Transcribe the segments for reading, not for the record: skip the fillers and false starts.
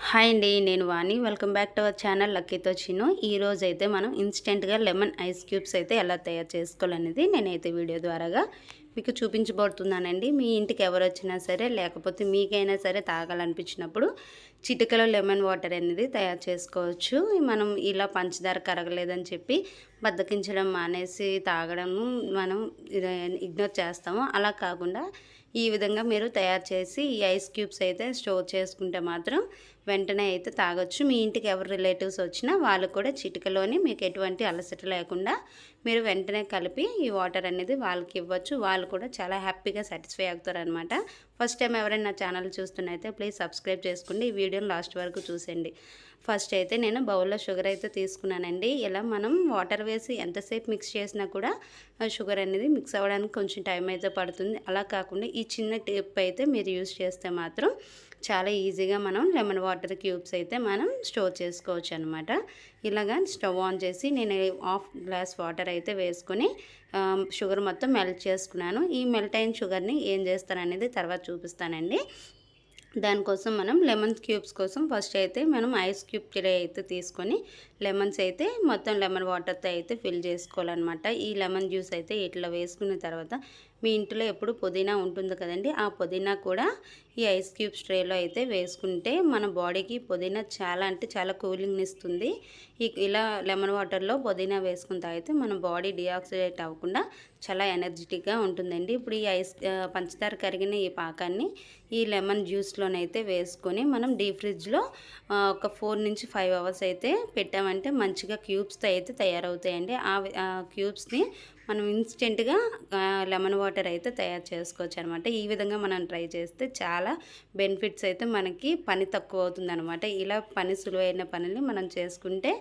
Hi అండి, నేను Vani. Welcome back to our channel లక్కీతో చిన్ను. ఈరోజు అయితే మనం ఇన్స్టెంట్గా లెమన్ ఐస్ క్యూబ్స్ అయితే ఎలా తయారు చేసుకోవాలనేది నేనైతే వీడియో ద్వారాగా మీకు చూపించబోతున్నానండి. మీ ఇంటికి ఎవరు వచ్చినా సరే, లేకపోతే మీకైనా సరే తాగాలనిపించినప్పుడు చిటికలో లెమన్ వాటర్ అనేది తయారు చేసుకోవచ్చు. మనం ఇలా పంచదార కరగలేదని చెప్పి బద్దకించడం మానేసి తాగడం మనం ఇగ్నోర్ చేస్తాము. అలా కాకుండా ఈ విధంగా మీరు తయారు చేసి ఈ ఐస్ క్యూబ్స్ అయితే స్టోర్ చేసుకుంటే మాత్రం వెంటనే అయితే తాగొచ్చు. మీ ఇంటికి ఎవరు రిలేటివ్స్ వచ్చినా వాళ్ళు కూడా చిటికలోని మీకు ఎటువంటి అలసట లేకుండా మీరు వెంటనే కలిపి ఈ వాటర్ అనేది వాళ్ళకి ఇవ్వచ్చు. వాళ్ళు కూడా చాలా హ్యాపీగా సాటిస్ఫై అవుతారనమాట. ఫస్ట్ టైం ఎవరైనా నా ఛానల్ చూస్తున్నైతే ప్లీజ్ సబ్స్క్రైబ్ చేసుకోండి. ఈ వీడియోని లాస్ట్ వరకు చూసేయండి. ఫస్ట్ అయితే నేను బౌల్లో షుగర్ అయితే తీసుకున్నానండి. ఇలా మనం వాటర్ వేసి ఎంతసేపు మిక్స్ చేసినా కూడా షుగర్ అనేది మిక్స్ అవ్వడానికి కొంచెం టైం అయితే పడుతుంది. అలా కాకుండా ఈ చిన్న టిప్ అయితే మీరు యూజ్ చేస్తే మాత్రం చాలా ఈజీగా మనం లెమన్ వాటర్ క్యూబ్స్ అయితే మనం స్టోర్ చేసుకోవచ్చు అనమాట. ఇలాగా స్టవ్ ఆన్ చేసి నేను హాఫ్ గ్లాస్ వాటర్ అయితే వేసుకొని షుగర్ మొత్తం మెల్ట్ చేసుకున్నాను. ఈ మెల్ట్ అయిన షుగర్ని ఏం చేస్తాననేది తర్వాత చూపిస్తానండి. దానికోసం మనం లెమన్ క్యూబ్స్ కోసం ఫస్ట్ అయితే మనం ఐస్ క్యూబ్ ట్రే అయితే తీసుకొని లెమన్స్ అయితే మొత్తం లెమన్ వాటర్తో అయితే ఫిల్ చేసుకోవాలన్నమాట. ఈ లెమన్ జ్యూస్ అయితే ఇట్లా వేసుకున్న తర్వాత మీ ఇంట్లో ఎప్పుడు పుదీనా ఉంటుంది కదండి, ఆ పుదీనా కూడా ఈ ఐస్ క్యూబ్స్ ట్రేలో అయితే వేసుకుంటే మన బాడీకి పుదీనా చాలా అంటే చాలా కూలింగ్ ఇస్తుంది. ఇలా లెమన్ వాటర్లో పుదీనా వేసుకుని తాగితే మన బాడీ డిఆక్సిడేట్ అవ్వకుండా చాలా ఎనర్జెటిక్గా ఉంటుందండి. ఇప్పుడు ఈ పంచదార కరిగిన ఈ పాకాన్ని ఈ లెమన్ జ్యూస్లోనైతే వేసుకొని మనం డీప్ ఫ్రిడ్జ్లో ఒక 4 నుంచి 5 అవర్స్ అయితే పెట్టామంటే మంచిగా క్యూబ్స్తో అయితే తయారవుతాయండి. ఆ క్యూబ్స్ని మనం ఇన్స్టెంట్గా లెమన్ వాటర్ అయితే తయారు చేసుకోవచ్చు అనమాట. ఈ విధంగా మనం ట్రై చేస్తే చాలా బెనిఫిట్స్ అయితే మనకి పని తక్కువ అవుతుంది అనమాట. ఇలా పని సులువైన పనులు మనం చేసుకుంటే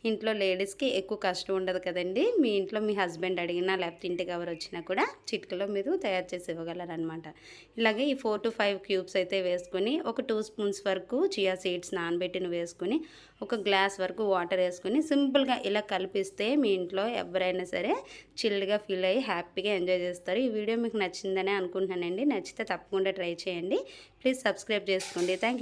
ఇంట్లో లేడీస్కి ఎక్కువ కష్టం ఉండదు కదండి. మీ ఇంట్లో మీ హస్బెండ్ అడిగినా లేకపోతే ఇంటికి ఎవరు వచ్చినా కూడా చిటికలో మీరు తయారు చేసి ఇవ్వగలరనమాట. ఇలాగే ఈ 4 to 5 క్యూబ్స్ అయితే వేసుకొని ఒక 2 స్పూన్స్ వరకు చియా సీడ్స్ నానబెట్టిన వేసుకొని ఒక గ్లాస్ వరకు వాటర్ వేసుకొని సింపుల్గా ఇలా కలిపిస్తే మీ ఇంట్లో ఎవరైనా సరే చిల్డ్గా ఫీల్ అయ్యి హ్యాపీగా ఎంజాయ్ చేస్తారు. ఈ వీడియో మీకు నచ్చిందనే అనుకుంటున్నానండి. నచ్చితే తప్పకుండా ట్రై చేయండి. ప్లీజ్ సబ్స్క్రైబ్ చేసుకోండి. Thank you.